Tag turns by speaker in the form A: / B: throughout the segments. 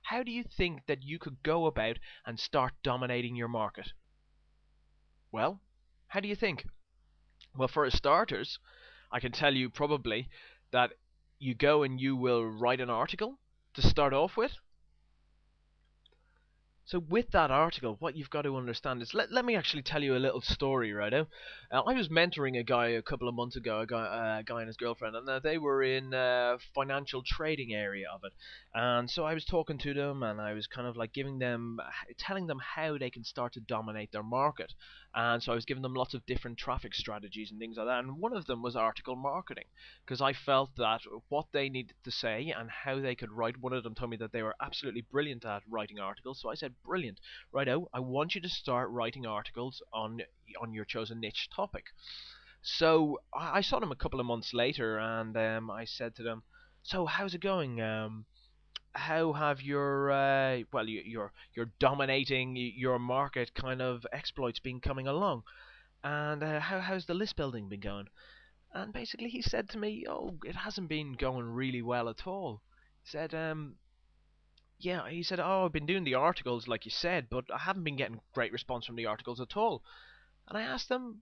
A: How do you think that you could go about and start dominating your market? Well, how do you think? Well, for starters, I can tell you probably that you go and you will write an article to start off with. So with that article, what you've got to understand is, let me actually tell you a little story, right? I was mentoring a guy a couple of months ago, a guy and his girlfriend, and they were in financial trading area of it. And so I was talking to them, and I was kind of like telling them how they can start to dominate their market. And so I was giving them lots of different traffic strategies and things like that. And one of them was article marketing, because I felt that what they needed to say and how they could write. One of them told me that they were absolutely brilliant at writing articles. So I said, brilliant, righto, I want you to start writing articles on your chosen niche topic. So I saw them a couple of months later, and I said to them, so how's it going? How have your dominating your market kind of exploits been coming along, and how's the list building been going? And basically he said to me, oh, it hasn't been going really well at all. He said, yeah, he said, oh, I've been doing the articles like you said, but I haven't been getting great response from the articles at all. And I asked him,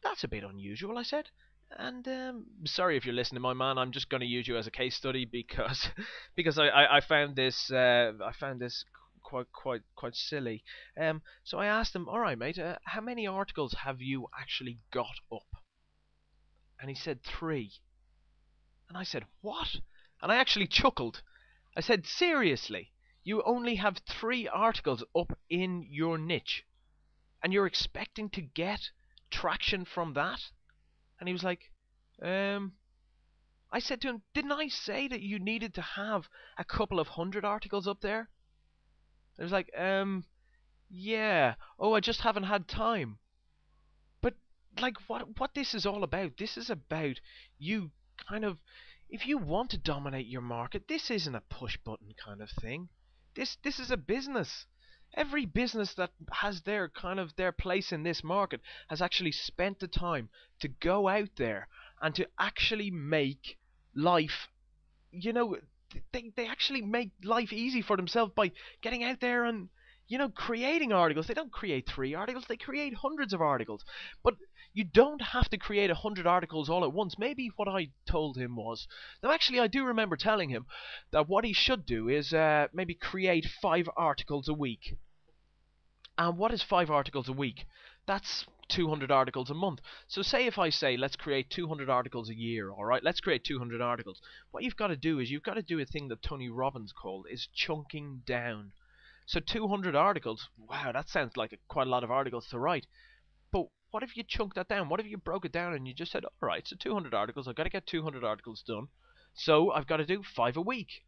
A: that's a bit unusual, I said. And sorry if you're listening, my man. I'm just going to use you as a case study because because I found this quite silly. So I asked him, all right, mate, how many articles have you actually got up? And he said three. And I said, what? And I actually chuckled. I said, seriously, you only have three articles up in your niche, and you're expecting to get traction from that? And he was like, um, I said to him, didn't I say that you needed to have a couple of hundred articles up there? He was like, yeah. Oh, I just haven't had time. But like, what this is all about? This is about you kind of, if you want to dominate your market, this isn't a push button kind of thing. This is a business. Every business that has their kind of their place in this market has actually spent the time to go out there and to actually make life, you know, they actually make life easy for themselves by getting out there and, creating articles. They don't create three articles, they create hundreds of articles. But you don't have to create 100 articles all at once. Maybe what I told him was, now actually I do remember telling him that what he should do is maybe create 5 articles a week. And what is 5 articles a week? That's 200 articles a month. So say if I say let's create 200 articles a year, all right? Let's create 200 articles. What you've got to do is you've got to do a thing that Tony Robbins called is chunking down. So 200 articles, wow, that sounds like quite a lot of articles to write. But what if you chunk that down? What if you broke it down and you just said, all right, so 200 articles, I've got to get 200 articles done. So I've got to do 5 a week.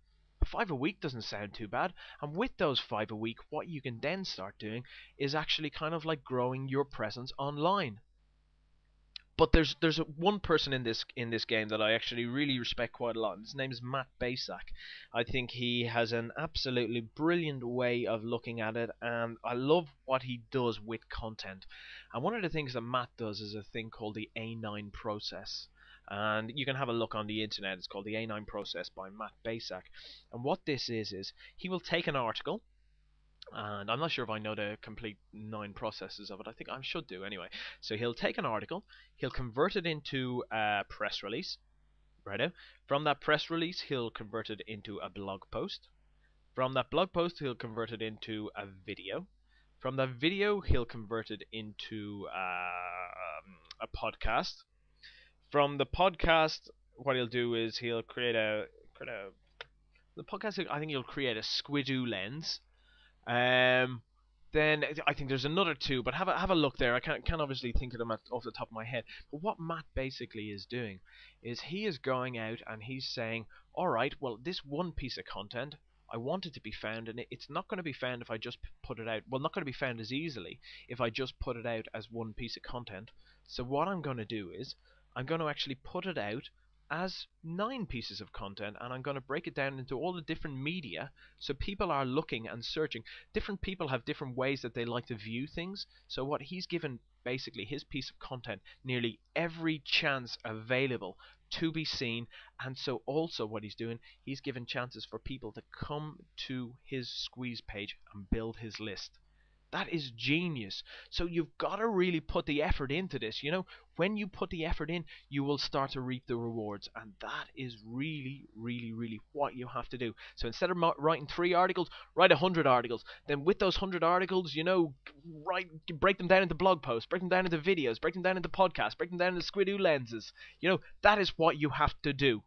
A: 5 a week doesn't sound too bad. And with those 5 a week, what you can then start doing is actually kind of like growing your presence online. But there's one person in this game that I actually really respect quite a lot. And his name is Matt Basak. I think he has an absolutely brilliant way of looking at it, and I love what he does with content. And one of the things that Matt does is a thing called the A9 process. And you can have a look on the internet. It's called the A9 process by Matt Basak. And what this is he will take an article, and I'm not sure if I know the complete 9 processes of it. I think I should do anyway. So he'll take an article, he'll convert it into a press release, right? From that press release, he'll convert it into a blog post. From that blog post, he'll convert it into a video. From that video, he'll convert it into a podcast. From the podcast, what he'll do is he'll create the podcast. I think he'll create a Squidoo lens. Then I think there's another two, but have a look there. I can't obviously think of them off the top of my head. But what Matt basically is doing is he is going out and he's saying, all right, well, this one piece of content, I want it to be found, and it's not going to be found if I just put it out. Well, not going to be found as easily if I just put it out as one piece of content. So what I'm going to do is I'm going to actually put it out as 9 pieces of content, and I'm going to break it down into all the different media so people are looking and searching. Different people have different ways that they like to view things. So what he's given basically his piece of content nearly every chance available to be seen, and so also what he's doing, he's given chances for people to come to his squeeze page and build his list. That is genius. So you've got to really put the effort into this. When you put the effort in, you will start to reap the rewards. And that is really, really, really what you have to do. So instead of writing 3 articles, write 100 articles. Then with those 100 articles, break them down into blog posts, break them down into videos, break them down into podcasts, break them down into Squidoo lenses. That is what you have to do.